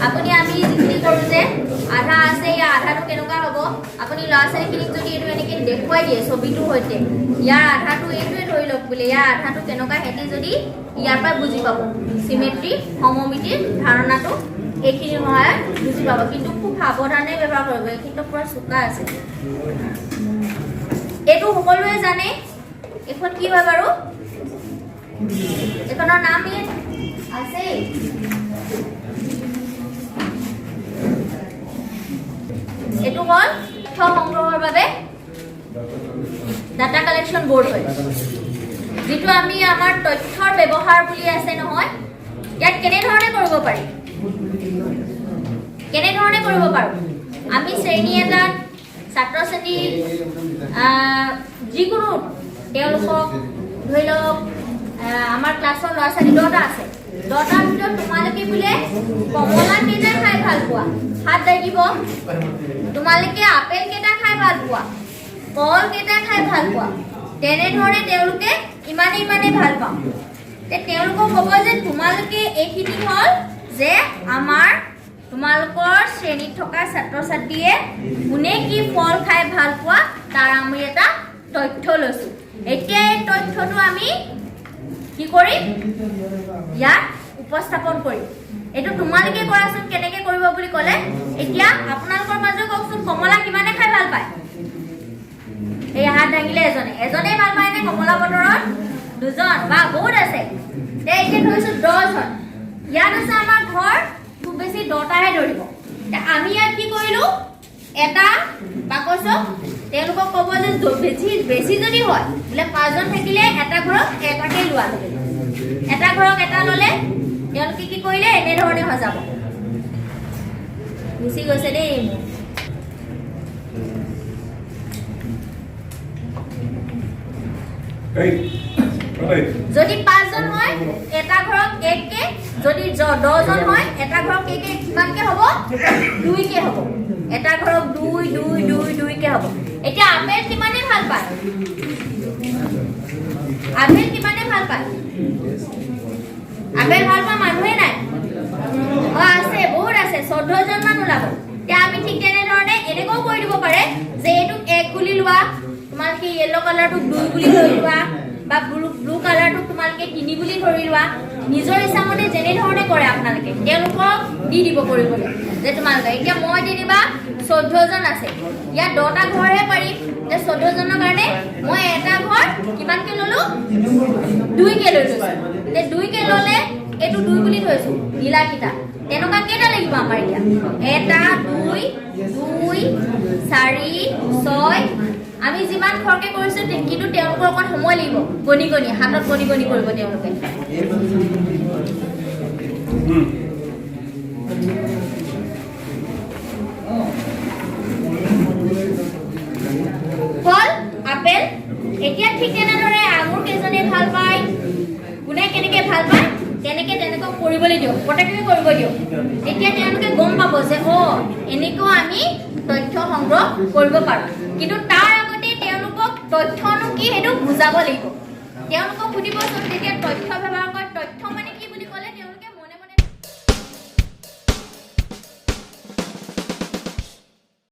আপুনি আমি যিখিনি কৰোঁ যে আধা আছে ইয়াৰ আধাটো কেনেকুৱা হ'ব আপুনি ল'ৰা ছোৱালীখিনিক যদি এইটো এনেকৈ দেখুৱাই দিয়ে ছবিটোৰ সৈতে ইয়াৰ আধাটো এইটোৱে ধৰি লওক বোলে ইয়াৰ আধাটো কেনেকুৱা সিহঁতি যদি ইয়াৰ পৰা বুজি পাব চিমেট্ৰি সমমিতিৰ ধাৰণাটো এইখিনি সহায়ত বুজি পাব কিন্তু খুব সাৱধানে ব্যৱহাৰ কৰিব এইখিনিতো পূৰা চোকা আছে এইটো সকলোৱে জানে এখন কি হয় বাৰু এখনৰ নাম আছে এইটো হ'ল তথ্য সংগ্ৰহৰ বাবে ডাটা কালেকশ্যন বোৰ্ড হয় যিটো আমি আমাৰ তথ্যৰ ব্যৱহাৰ বুলি আছে নহয় ইয়াত কেনেধৰণে কৰিব পাৰি কেনেধৰণে কৰিব পাৰোঁ আমি শ্ৰেণী এটাত ছাত্ৰ ছাত্ৰী যিকোনো তেওঁলোকক ধৰি লওক আমাৰ ক্লাছৰ ল'ৰা ছোৱালী 10টা আছে 10টাৰ ভিতৰত তোমালোকে বোলে কমলা কেইটা খাই ভাল পোৱা হাত দাঙিব তোমালোকে আপেল কেইটা খাই ভাল পোৱা কল কেইটা খাই ভাল পোৱা তেনেধৰণে তেওঁলোকে ইমানে ভাল পাওঁ তেওঁলোকক ক'ব যে তোমালোকে এইখিনি হ'ল যে আমাৰ তোমালোকৰ শ্ৰেণীত থকা ছাত্ৰ ছাত্ৰীয়ে কোনে কি ফল খাই ভাল পোৱা তাৰ আমি এটা তথ্য লৈছোঁ এতিয়া এই তথ্যটো আমি কি কৰিম ইয়াত উপস্থাপন কৰিম এইটো তোমালোকে কৰাচোন কেনেকে কৰিব বুলি ক'লে এতিয়া আপোনালোকৰ মাজত কওকচোন কমলা কিমানে খাই ভাল পায় এই হাত দাঙিলে এজনে ভাল পায় নে কমলা বতৰত দুজন বা বহুত আছে এতিয়া ধৰিছোঁ 10জন ইয়াত আছে আমাৰ ঘৰ খুব বেছি 10টাহে ধৰিব আমি ইয়াত কি কৰিলোঁ এটা বাকচত তেওঁলোকক ক'ব যে বেছি যদি হয় বোলে 5জন থাকিলে এটা ঘৰক এটাকে লোৱা এটা ঘৰক এটা ল'লে তেওঁলোকে কি কৰিলে এনেধৰণে সজাব গুচি গৈছে দেই যদি 5জন হয় এটা ঘৰক 1কে যদি 10জন হয় এটা ঘৰক কিমানকে হ'ব 2কে হ'ব এটা ঘৰক 2কে হ'ব এতিয়া আপেল কিমানে ভাল পায় আপেল কিমানে ভাল পায় আপেল ভাল পোৱা মানুহে নাই আছে বহুত আছে 14জন মান ওলাব এতিয়া আমি ঠিক তেনেধৰণে এনেকৈও কৰি দিব পাৰে যে এইটোক 1 বুলি লোৱা তোমালোকে য়েলো কালাৰটোক 2 বুলি ধৰি লোৱা বা ব্লু কালাৰটোক তোমালোকে 3 বুলি ধৰি লোৱা নিজৰ ইচ্ছামতে যেনেধৰণে কৰে আপোনালোকে তেওঁলোকক দি দিব কৰিবলৈ যে তোমালোকে এতিয়া মই যেনিবা 14জন আছে ইয়াত 10টা ঘৰহে পাৰিম যে 14জনৰ কাৰণে মই এটা ঘৰ কিমানকে ল'লোঁ 2কে লৈ লৈছোঁ যে 2কে ল'লে এইটো 2 বুলি থৈছোঁ নীলাকিটা তেনেকুৱা কেইটা লাগিব আমাৰ এতিয়া 1 2 4 6 আমি যিমান খৰকে কৰিছোঁ কিন্তু তেওঁলোকৰ অকণ সময় লাগিব গণি হাতত গণি কৰিব তেওঁলোকে ফল আপেল এতিয়া ঠিক তেনেদৰে আঙুৰ কেইজনে ভাল পায় কোনে কেনেকৈ ভাল পায় তেনেকৈ কৰিবলৈ দিয়ক প্ৰত্যেককে কৰিব দিয়ক এতিয়া তেওঁলোকে গম পাব যে এনেকৈ আমি তথ্য সংগ্ৰহ কৰিব পাৰোঁ কিন্তু তাৰ আগতে তেওঁলোকক তথ্যনো কি সেইটো বুজাব লাগিব তেওঁলোকক সুধিবচোন তেতিয়া তথ্য ব্যৱহাৰ কৰে তথ্য মানে